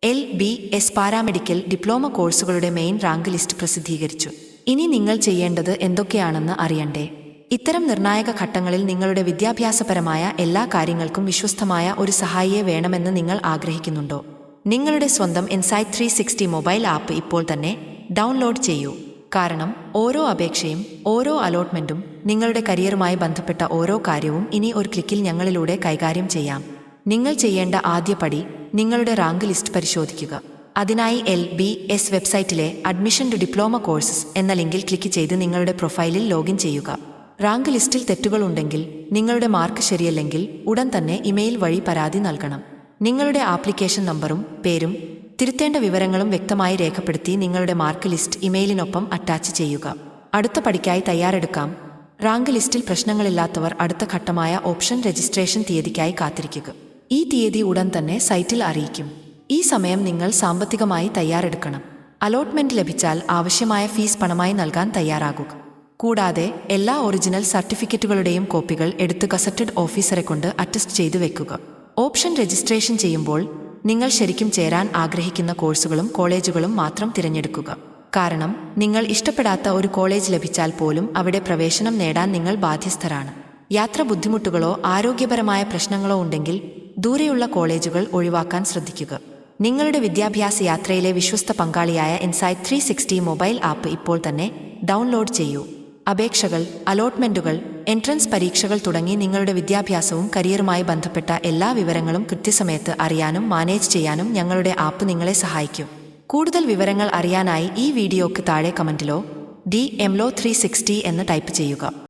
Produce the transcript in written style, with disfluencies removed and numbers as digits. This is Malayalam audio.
LBS പാരാമെഡിക്കൽ ഡിപ്ലോമ കോഴ്സുകളുടെ മെയിൻ റാങ്ക് ലിസ്റ്റ് പ്രസിദ്ധീകരിച്ചു. ഇനി നിങ്ങൾ ചെയ്യേണ്ടത് എന്തൊക്കെയാണെന്ന് അറിയണ്ടേ? ഇത്തരം നിർണായക ഘട്ടങ്ങളിൽ നിങ്ങളുടെ വിദ്യാഭ്യാസപരമായ എല്ലാ കാര്യങ്ങൾക്കും വിശ്വസ്തമായ ഒരു സഹായിയെ വേണമെന്ന് നിങ്ങൾ ആഗ്രഹിക്കുന്നുണ്ടോ? നിങ്ങളുടെ സ്വന്തം ഇൻസൈറ്റ് 360 മൊബൈൽ ആപ്പ് ഇപ്പോൾ തന്നെ ഡൗൺലോഡ് ചെയ്യൂ. കാരണം ഓരോ അപേക്ഷയും ഓരോ അലോട്ട്മെന്റും നിങ്ങളുടെ കരിയറുമായി ബന്ധപ്പെട്ട ഓരോ കാര്യവും ഇനി ഒരു ക്ലിക്കിൽ ഞങ്ങളിലൂടെ കൈകാര്യം ചെയ്യാം. നിങ്ങൾ ചെയ്യേണ്ട ആദ്യ പടി നിങ്ങളുടെ റാങ്ക് ലിസ്റ്റ് പരിശോധിക്കുക. അതിനായി LBS വെബ്സൈറ്റിലെ അഡ്മിഷൻ ടു ഡിപ്ലോമ കോഴ്സസ് എന്ന ലിങ്കിൽ ക്ലിക്ക് ചെയ്ത് നിങ്ങളുടെ പ്രൊഫൈലിൽ ലോഗിൻ ചെയ്യുക. റാങ്ക് ലിസ്റ്റിൽ തെറ്റുകളുണ്ടെങ്കിൽ, നിങ്ങളുടെ മാർക്ക് ശരിയല്ലെങ്കിൽ ഉടൻ തന്നെ ഇമെയിൽ വഴി പരാതി നൽകണം. നിങ്ങളുടെ ആപ്ലിക്കേഷൻ നമ്പറും പേരും തിരുത്തേണ്ട വിവരങ്ങളും വ്യക്തമായി രേഖപ്പെടുത്തി നിങ്ങളുടെ മാർക്ക് ലിസ്റ്റ് ഇമെയിലിനൊപ്പം അറ്റാച്ച് ചെയ്യുക. അടുത്ത പടിക്കായി തയ്യാറെടുക്കാം. റാങ്ക് ലിസ്റ്റിൽ പ്രശ്നങ്ങളില്ലാത്തവർ അടുത്ത ഘട്ടമായ ഓപ്ഷൻ രജിസ്ട്രേഷൻ തീയതിക്കായി കാത്തിരിക്കുക. ഈ തീയതി ഉടൻ തന്നെ സൈറ്റിൽ അറിയിക്കും. ഈ സമയം നിങ്ങൾ സാമ്പത്തികമായി തയ്യാറെടുക്കണം. അലോട്ട്മെന്റ് ലഭിച്ചാൽ ആവശ്യമായ ഫീസ് പണമായി നൽകാൻ തയ്യാറാകുക. കൂടാതെ എല്ലാ ഒറിജിനൽ സർട്ടിഫിക്കറ്റുകളുടെയും കോപ്പികൾ എടുത്ത് ഗസറ്റഡ് ഓഫീസറെ കൊണ്ട് അറ്റസ്റ്റ് ചെയ്തു വെക്കുക. ഓപ്ഷൻ രജിസ്ട്രേഷൻ ചെയ്യുമ്പോൾ നിങ്ങൾ ശരിക്കും ചേരാൻ ആഗ്രഹിക്കുന്ന കോഴ്സുകളും കോളേജുകളും മാത്രം തിരഞ്ഞെടുക്കുക. കാരണം നിങ്ങൾ ഇഷ്ടപ്പെടാത്ത ഒരു കോളേജ് ലഭിച്ചാൽ പോലും അവിടെ പ്രവേശനം നേടാൻ നിങ്ങൾ ബാധ്യസ്ഥരാണ്. യാത്ര ബുദ്ധിമുട്ടുകളോ ആരോഗ്യപരമായ പ്രശ്നങ്ങളോ ഉണ്ടെങ്കിൽ ദൂരെയുള്ള കോളേജുകൾ ഒഴിവാക്കാൻ ശ്രദ്ധിക്കുക. നിങ്ങളുടെ വിദ്യാഭ്യാസ യാത്രയിലെ വിശ്വസ്ത പങ്കാളിയായ ഇൻസൈറ്റ് 360 മൊബൈൽ ആപ്പ് ഇപ്പോൾ തന്നെ ഡൗൺലോഡ് ചെയ്യൂ. അപേക്ഷകൾ, അലോട്ട്മെന്റുകൾ, എൻട്രൻസ് പരീക്ഷകൾ തുടങ്ങി നിങ്ങളുടെ വിദ്യാഭ്യാസവും കരിയറുമായി ബന്ധപ്പെട്ട എല്ലാ വിവരങ്ങളും കൃത്യസമയത്ത് അറിയാനും മാനേജ് ചെയ്യാനും ഞങ്ങളുടെ ആപ്പ് നിങ്ങളെ സഹായിക്കും. കൂടുതൽ വിവരങ്ങൾ അറിയാനായി ഈ വീഡിയോയ്ക്ക് താഴെ കമന്റിലോ DMLO 360 എന്ന് ടൈപ്പ് ചെയ്യുക.